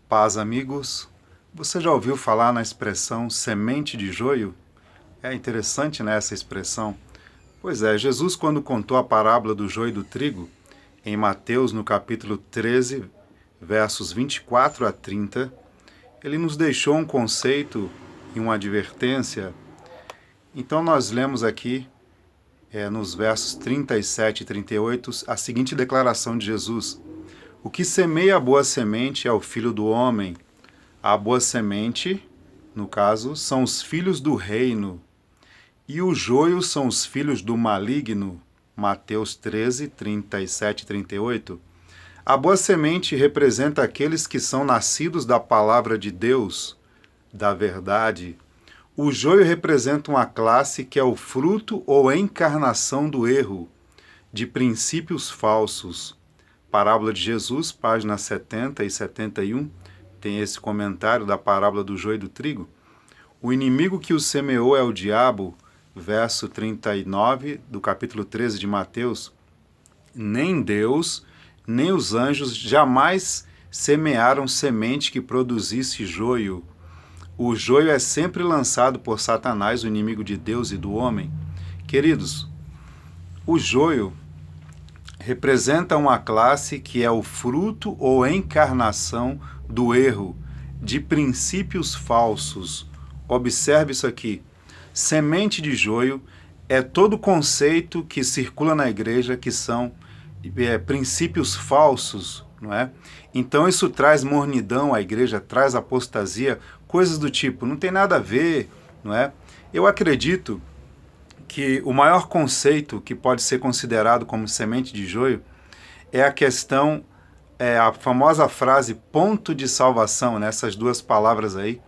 Paz, amigos. Você já ouviu falar na expressão semente de joio? É interessante, né, essa expressão. Pois é, Jesus, quando contou a parábola do joio e do trigo, em Mateus, no capítulo 13, versos 24 a 30, ele nos deixou um conceito e uma advertência. Então nós lemos aqui, nos versos 37 e 38, a seguinte declaração de Jesus: O que semeia a boa semente é o Filho do Homem. A boa semente, no caso, são os filhos do reino, e o joio são os filhos do maligno. Mateus 13, 37 e 38. A boa semente representa aqueles que são nascidos da palavra de Deus, da verdade. O joio representa uma classe que é o fruto ou encarnação do erro, de princípios falsos. Parábola de Jesus, páginas 70 e 71, tem esse comentário da parábola do joio e do trigo. O inimigo que o semeou é o diabo, verso 39 do capítulo 13 de Mateus. Nem Deus, nem os anjos jamais semearam semente que produzisse joio. O joio é sempre lançado por Satanás, o inimigo de Deus e do homem. Queridos, o joio representa uma classe que é o fruto ou encarnação do erro, de princípios falsos. Observe isso aqui. Semente de joio é todo conceito que circula na igreja que são princípios falsos, não é? Então isso traz mornidão à igreja, traz apostasia, coisas do tipo, não tem nada a ver, não é? Eu acredito que o maior conceito que pode ser considerado como semente de joio é a questão, a famosa frase ponto de salvação, né? Essas duas palavras aí,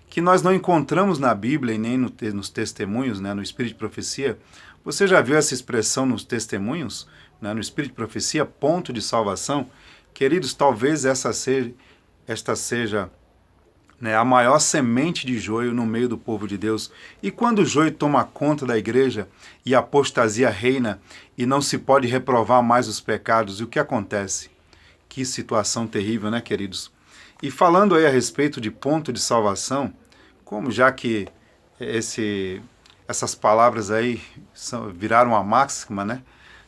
que nós não encontramos na Bíblia e nem nos testemunhos, né? No Espírito de Profecia. Você já viu essa expressão nos testemunhos, né? No Espírito de Profecia, ponto de salvação? Queridos, talvez esta seja a maior semente de joio no meio do povo de Deus. E quando o joio toma conta da igreja e a apostasia reina e não se pode reprovar mais os pecados, e o que acontece? Que situação terrível, né, queridos? E falando aí a respeito de ponto de salvação, como já que essas palavras aí viraram uma máxima, né,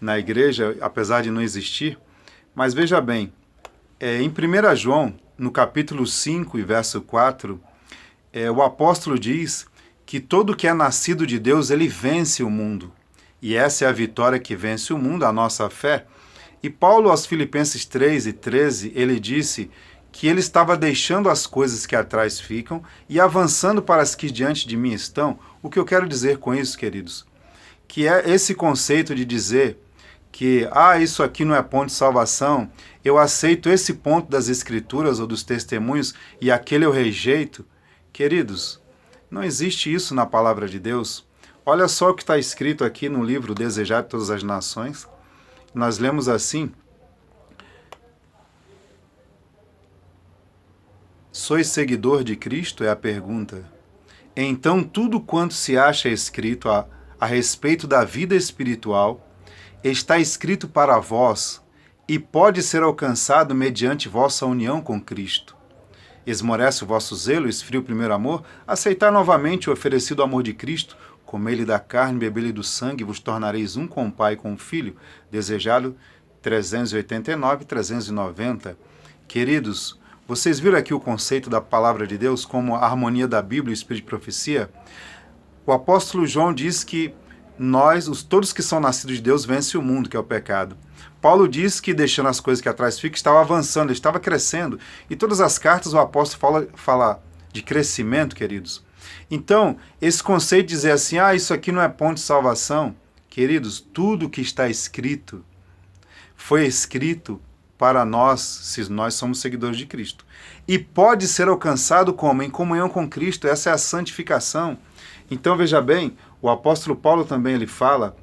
na igreja, apesar de não existir, mas veja bem, em 1 João, no capítulo 5 e verso 4, o apóstolo diz que todo que é nascido de Deus, ele vence o mundo. E essa é a vitória que vence o mundo, a nossa fé. E Paulo, aos Filipenses 3 e 13, ele disse que ele estava deixando as coisas que atrás ficam e avançando para as que diante de mim estão. O que eu quero dizer com isso, queridos? Que é esse conceito de dizer que, isso aqui não é ponto de salvação, eu aceito esse ponto das Escrituras ou dos testemunhos e aquele eu rejeito. Queridos, não existe isso na palavra de Deus. Olha só o que está escrito aqui no livro Desejar de Todas as Nações. Nós lemos assim: Sois seguidor de Cristo? É a pergunta. Então tudo quanto se acha escrito a respeito da vida espiritual está escrito para vós e pode ser alcançado mediante vossa união com Cristo. Esmorece o vosso zelo, esfria o primeiro amor, aceitar novamente o oferecido amor de Cristo, comei-lhe da carne, bebei-lhe do sangue, vos tornareis um com o Pai e com o Filho. Desejado 389 e 390. Queridos, vocês viram aqui o conceito da palavra de Deus como a harmonia da Bíblia e o Espírito de Profecia? O apóstolo João diz que todos que são nascidos de Deus, vencem o mundo, que é o pecado. Paulo diz que, deixando as coisas que atrás ficam, estava avançando, estava crescendo. E todas as cartas o apóstolo fala de crescimento, queridos. Então, esse conceito de dizer assim, isso aqui não é ponto de salvação. Queridos, tudo que está escrito foi escrito para nós, se nós somos seguidores de Cristo. E pode ser alcançado como? Em comunhão com Cristo. Essa é a santificação. Então, veja bem, o apóstolo Paulo também ele fala,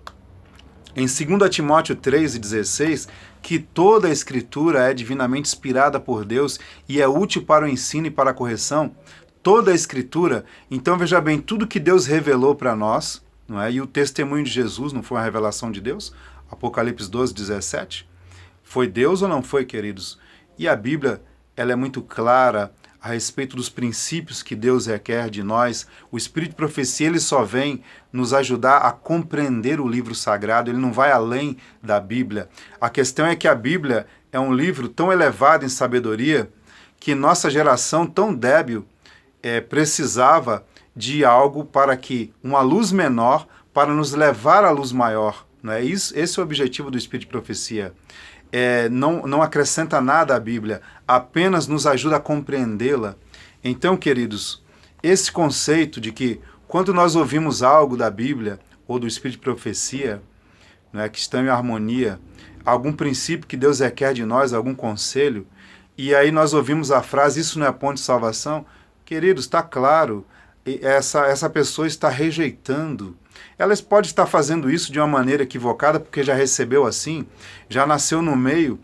em 2 Timóteo 3,16, que toda a Escritura é divinamente inspirada por Deus e é útil para o ensino e para a correção. Toda a Escritura. Então, veja bem, tudo que Deus revelou para nós, não é? E o testemunho de Jesus não foi uma revelação de Deus? Apocalipse 12, 17. Foi Deus ou não foi, queridos? E a Bíblia ela é muito clara a respeito dos princípios que Deus requer de nós. O Espírito de Profecia, ele só vem nos ajudar a compreender o livro sagrado, ele não vai além da Bíblia. A questão é que a Bíblia é um livro tão elevado em sabedoria que nossa geração tão débil precisava de algo para que uma luz menor para nos levar à luz maior. Não é isso? Esse é o objetivo do Espírito de Profecia. Não acrescenta nada à Bíblia, apenas nos ajuda a compreendê-la. Então, queridos, esse conceito de que quando nós ouvimos algo da Bíblia ou do Espírito de Profecia, que estão em harmonia, algum princípio que Deus requer de nós, algum conselho, e aí nós ouvimos a frase, isso não é ponto de salvação, queridos, está claro, essa pessoa está rejeitando. Ela pode estar fazendo isso de uma maneira equivocada, porque já recebeu assim, já nasceu no meio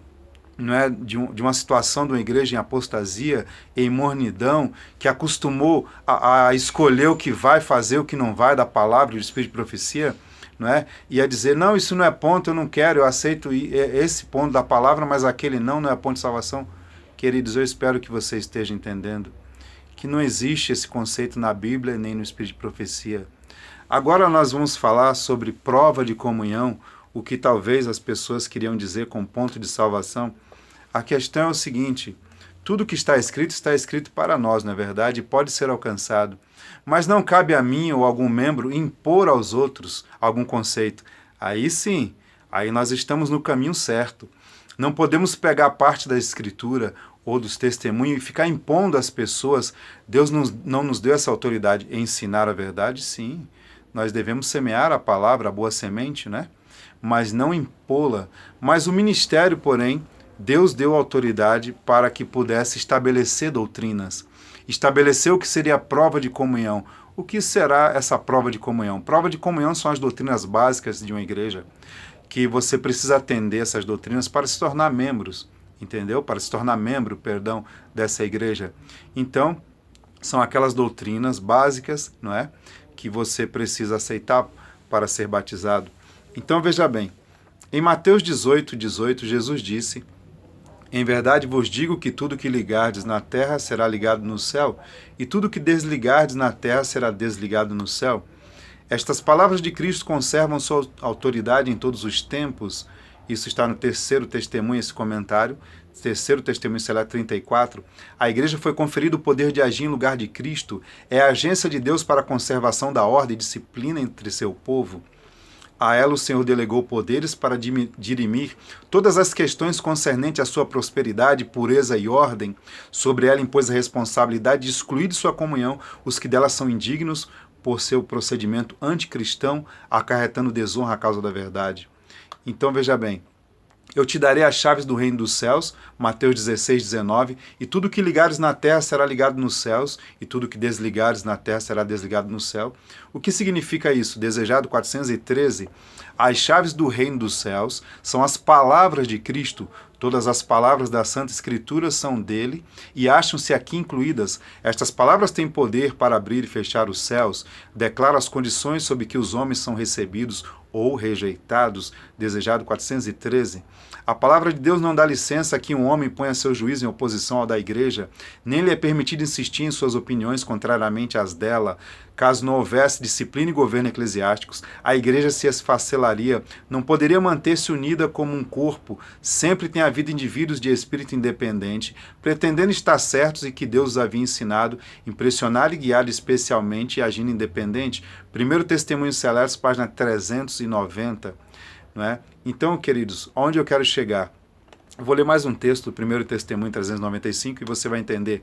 de uma situação de uma igreja em apostasia, em mornidão, que acostumou a escolher o que vai fazer, o que não vai da palavra, do Espírito de Profecia, e a dizer, não, isso não é ponto, eu não quero, eu aceito esse ponto da palavra, mas aquele não é ponto de salvação. Queridos, eu espero que você esteja entendendo que não existe esse conceito na Bíblia nem no Espírito de Profecia. Agora nós vamos falar sobre prova de comunhão, o que talvez as pessoas queriam dizer com ponto de salvação. A questão é o seguinte, tudo que está escrito para nós, não é verdade? E pode ser alcançado. Mas não cabe a mim ou algum membro impor aos outros algum conceito. Aí sim, aí nós estamos no caminho certo. Não podemos pegar parte da Escritura ou dos testemunhos e ficar impondo às pessoas. Deus não nos deu essa autoridade. Ensinar a verdade, sim. Nós devemos semear a palavra, a boa semente, mas não impô-la. Mas o ministério, porém, Deus deu autoridade para que pudesse estabelecer doutrinas. Estabeleceu o que seria a prova de comunhão. O que será essa prova de comunhão? Prova de comunhão são as doutrinas básicas de uma igreja, que você precisa atender essas doutrinas para se tornar membros, entendeu? Para se tornar membro, dessa igreja. Então, são aquelas doutrinas básicas, que você precisa aceitar para ser batizado. Então, veja bem, em Mateus 18, Jesus disse, em verdade vos digo que tudo que ligardes na terra será ligado no céu, e tudo que desligardes na terra será desligado no céu. Estas palavras de Cristo conservam sua autoridade em todos os tempos. Isso está no terceiro testemunho, esse comentário, terceiro testemunho, sei lá, 34. A igreja foi conferido o poder de agir em lugar de Cristo. É a agência de Deus para a conservação da ordem e disciplina entre seu povo. A ela o Senhor delegou poderes para dirimir todas as questões concernentes à sua prosperidade, pureza e ordem. Sobre ela impôs a responsabilidade de excluir de sua comunhão os que dela são indignos por seu procedimento anticristão, acarretando desonra à causa da verdade. Então veja bem, eu te darei as chaves do reino dos céus, Mateus 16:19, e tudo que ligares na terra será ligado nos céus, e tudo que desligares na terra será desligado no céu. O que significa isso? Desejado 413, as chaves do reino dos céus são as palavras de Cristo. Todas as palavras da Santa Escritura são dele e acham-se aqui incluídas. Estas palavras têm poder para abrir e fechar os céus, declaram as condições sob que os homens são recebidos ou rejeitados, desejado 413. A palavra de Deus não dá licença a que um homem ponha seu juízo em oposição ao da igreja, nem lhe é permitido insistir em suas opiniões contrariamente às dela. Caso não houvesse disciplina e governo eclesiásticos, a igreja se esfacelaria, não poderia manter-se unida como um corpo. Sempre tem havido indivíduos de espírito independente, pretendendo estar certos e que Deus os havia ensinado, impressionado e guiado especialmente e agindo independente. Primeiro Testemunho Celeste, página 390. Então, queridos, onde eu quero chegar? Eu vou ler mais um texto do primeiro Testemunho 395 e você vai entender.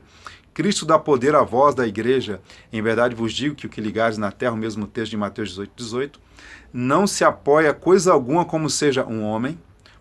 Cristo dá poder à voz da igreja. Em verdade vos digo que o que ligares na terra, o mesmo texto de Mateus 18, não se apoia coisa alguma como seja um homem,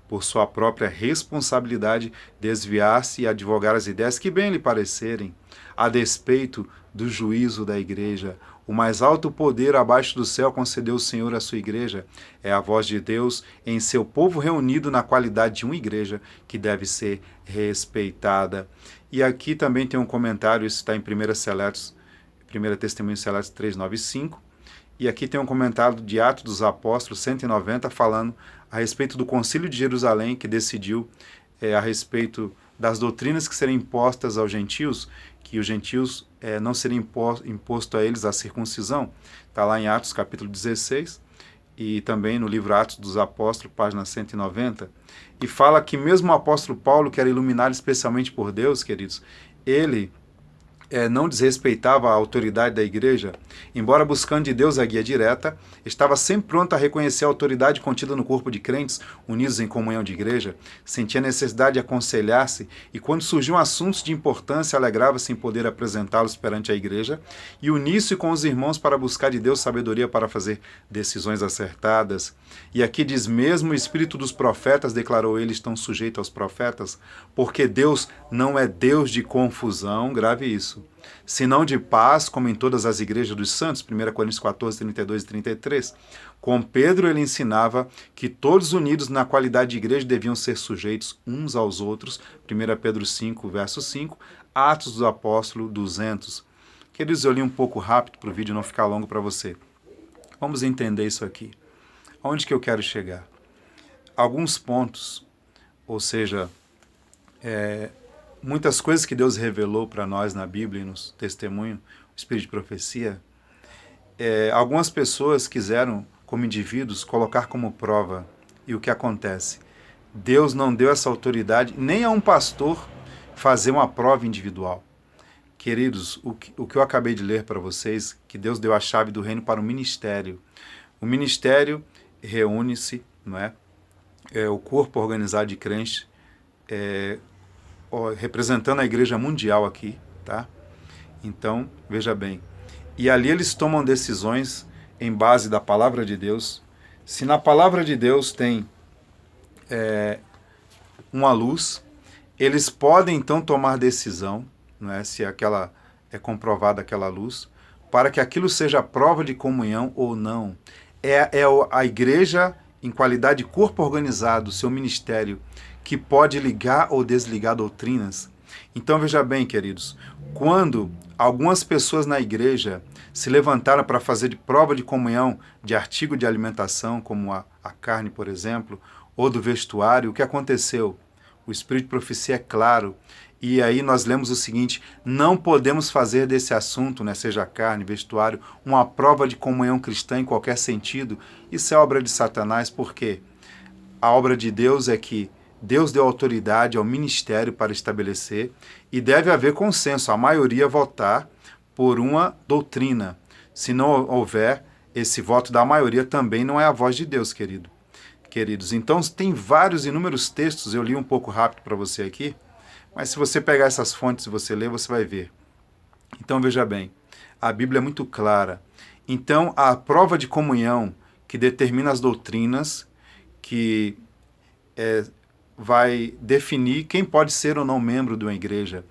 por sua própria responsabilidade, desviar-se e advogar as ideias que bem lhe parecerem, a despeito do juízo da igreja. O mais alto poder abaixo do céu concedeu o Senhor à sua igreja. É a voz de Deus em seu povo reunido na qualidade de uma igreja que deve ser respeitada. E aqui também tem um comentário, isso está em 1 Testemunho Celeste 395. E aqui tem um comentário de Atos dos Apóstolos 190, falando a respeito do Concílio de Jerusalém, que decidiu a respeito das doutrinas que seriam impostas aos gentios, que os gentios não seria imposto a eles a circuncisão. Está lá em Atos capítulo 16 e também no livro Atos dos Apóstolos, página 190. E fala que mesmo o apóstolo Paulo, que era iluminado especialmente por Deus, queridos, ele não desrespeitava a autoridade da igreja, embora buscando de Deus a guia direta, estava sempre pronto a reconhecer a autoridade contida no corpo de crentes, unidos em comunhão de igreja, sentia necessidade de aconselhar-se e, quando surgiam assuntos de importância, alegrava-se em poder apresentá-los perante a igreja e unir-se com os irmãos para buscar de Deus sabedoria para fazer decisões acertadas. E aqui diz mesmo: o espírito dos profetas, declarou ele, estão sujeitos aos profetas, porque Deus não é Deus de confusão, grave isso, senão de paz, como em todas as igrejas dos santos, 1 Coríntios 14, 32 e 33. Com Pedro ele ensinava que todos unidos na qualidade de igreja deviam ser sujeitos uns aos outros, 1 Pedro 5, verso 5, Atos dos Apóstolos 200. Queridos, eu li um pouco rápido para o vídeo não ficar longo para você. Vamos entender isso aqui. Aonde que eu quero chegar? Alguns pontos, ou seja, muitas coisas que Deus revelou para nós na Bíblia e nos testemunhos, o Espírito de profecia, algumas pessoas quiseram, como indivíduos, colocar como prova. E o que acontece? Deus não deu essa autoridade nem a um pastor fazer uma prova individual. Queridos, o que eu acabei de ler para vocês, que Deus deu a chave do reino para o ministério. O ministério reúne-se, não é? O corpo organizado de crentes, representando a igreja mundial aqui, tá? Então, veja bem, e ali eles tomam decisões em base da palavra de Deus. Se na palavra de Deus tem uma luz, eles podem então tomar decisão, não é? Se aquela é comprovada aquela luz, para que aquilo seja prova de comunhão ou não. A igreja, em qualidade de corpo organizado, seu ministério, que pode ligar ou desligar doutrinas. Então veja bem, queridos, quando algumas pessoas na igreja se levantaram para fazer de prova de comunhão de artigo de alimentação, como a carne, por exemplo, ou do vestuário, o que aconteceu? O Espírito de profecia é claro. E aí nós lemos o seguinte: não podemos fazer desse assunto, né, seja carne, vestuário, uma prova de comunhão cristã em qualquer sentido. Isso é obra de Satanás, porque a obra de Deus é que Deus deu autoridade ao ministério para estabelecer e deve haver consenso, a maioria votar por uma doutrina. Se não houver esse voto da maioria, também não é a voz de Deus, queridos. Então tem vários, inúmeros textos, eu li um pouco rápido para você aqui, mas se você pegar essas fontes e você ler, você vai ver. Então veja bem, a Bíblia é muito clara. Então a prova de comunhão que determina as doutrinas, que vai definir quem pode ser ou não membro de uma igreja.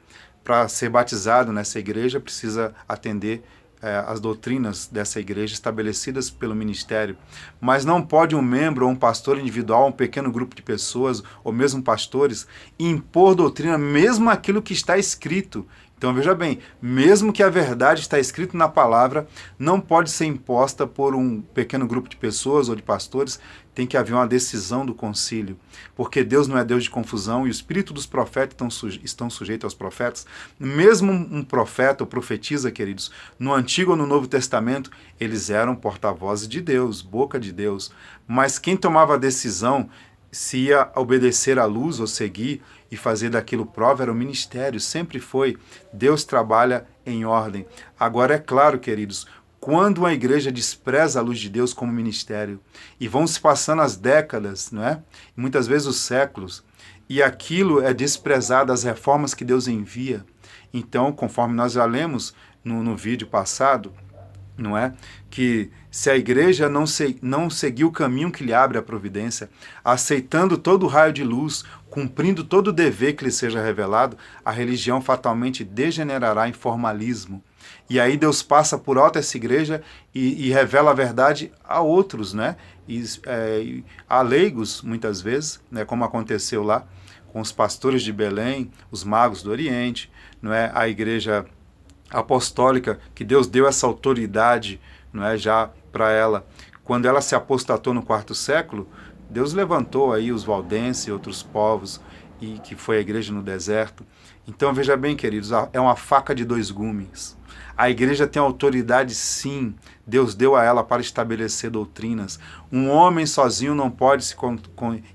Para ser batizado nessa igreja, precisa atender as doutrinas dessa igreja estabelecidas pelo ministério. Mas não pode um membro ou um pastor individual, um pequeno grupo de pessoas, ou mesmo pastores, impor doutrina, mesmo aquilo que está escrito. Então veja bem, mesmo que a verdade está escrita na palavra, não pode ser imposta por um pequeno grupo de pessoas ou de pastores, tem que haver uma decisão do concílio, porque Deus não é Deus de confusão e o espírito dos profetas estão sujeitos aos profetas. Mesmo um profeta ou profetisa, queridos, no Antigo ou no Novo Testamento, eles eram porta-vozes de Deus, boca de Deus, mas quem tomava a decisão se ia obedecer à luz ou seguir e fazer daquilo prova era o ministério, sempre foi. Deus trabalha em ordem. Agora é claro, queridos, quando a igreja despreza a luz de Deus como ministério, e vão se passando as décadas, não é? Muitas vezes os séculos, e aquilo é desprezado, as reformas que Deus envia. Então, conforme nós já lemos no vídeo passado, não é? Que se a igreja não seguir o caminho que lhe abre a providência, aceitando todo o raio de luz, cumprindo todo o dever que lhe seja revelado, a religião fatalmente degenerará em formalismo. E aí Deus passa por alto essa igreja e revela a verdade a outros, né? A leigos, muitas vezes, né? Como aconteceu lá com os pastores de Belém, os magos do Oriente, não é? A igreja apostólica, que Deus deu essa autoridade, não é, já para ela. Quando ela se apostatou no 4º século, Deus levantou aí os valdenses e outros povos, e que foi a igreja no deserto. Então veja bem, queridos, é uma faca de dois gumes. A igreja tem autoridade, sim. Deus deu a ela para estabelecer doutrinas. Um homem sozinho não pode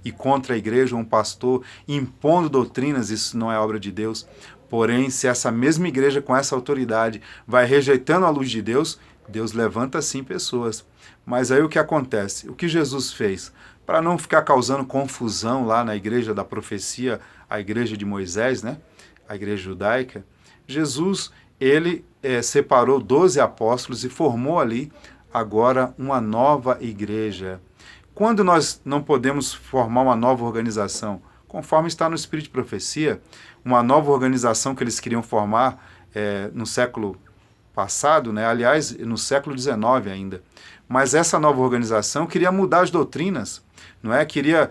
ir contra a igreja, um pastor, impondo doutrinas, isso não é obra de Deus. Porém, se essa mesma igreja com essa autoridade vai rejeitando a luz de Deus, Deus levanta sim pessoas. Mas aí o que acontece? O que Jesus fez? Para não ficar causando confusão lá na igreja da profecia, a igreja de Moisés, né? A igreja judaica, Jesus, ele separou 12 apóstolos e formou ali agora uma nova igreja. Quando nós não podemos formar uma nova organização, conforme está no Espírito de Profecia, uma nova organização que eles queriam formar no século passado, né? Aliás, no século XIX ainda. Mas essa nova organização queria mudar as doutrinas, não é? Queria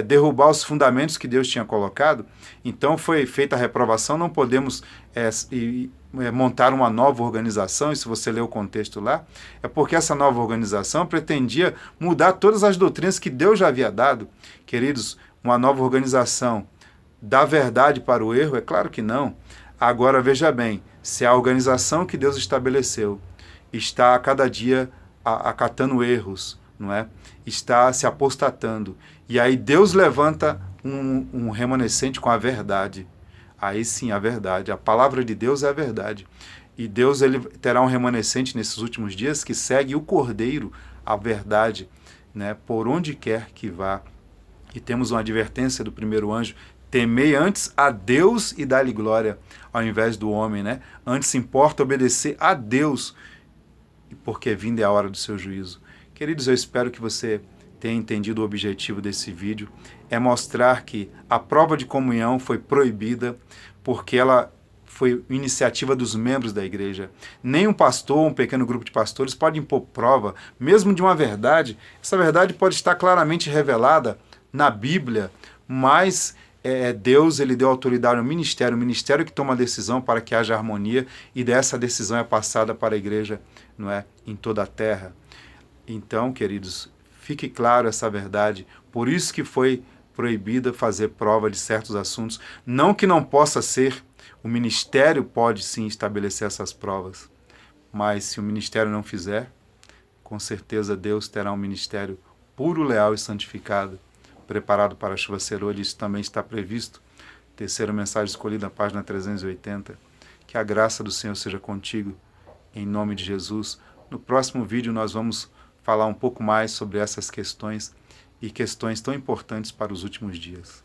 derrubar os fundamentos que Deus tinha colocado. Então foi feita a reprovação, não podemos montar uma nova organização, e se você ler o contexto lá, é porque essa nova organização pretendia mudar todas as doutrinas que Deus já havia dado. Queridos, uma nova organização dá verdade para o erro? É claro que não. Agora veja bem, se a organização que Deus estabeleceu está a cada dia acatando erros, não é? Está se apostatando, e aí Deus levanta um remanescente com a verdade. Aí sim, a verdade. A palavra de Deus é a verdade. E Deus ele terá um remanescente nesses últimos dias que segue o Cordeiro, a verdade, né? Por onde quer que vá. E temos uma advertência do primeiro anjo: temei antes a Deus e dá-lhe glória, ao invés do homem, né? Antes importa obedecer a Deus, porque vinda é a hora do seu juízo. Queridos, eu espero que você tenha entendido o objetivo desse vídeo. É mostrar que a prova de comunhão foi proibida porque ela foi iniciativa dos membros da igreja. Nem um pastor, um pequeno grupo de pastores pode impor prova, mesmo de uma verdade. Essa verdade pode estar claramente revelada na Bíblia, mas Deus ele deu autoridade ao ministério, o ministério que toma a decisão para que haja harmonia, e dessa decisão é passada para a igreja, não é, em toda a terra. Então, queridos, fique claro essa verdade. Por isso que foi proibida fazer prova de certos assuntos. Não que não possa ser, o ministério pode sim estabelecer essas provas, mas se o ministério não fizer, com certeza Deus terá um ministério puro, leal e santificado, preparado para a chuva serôdia. Isso também está previsto. Terceira mensagem escolhida, na página 380. Que a graça do Senhor seja contigo, em nome de Jesus. No próximo vídeo nós vamos falar um pouco mais sobre essas questões, e questões tão importantes para os últimos dias.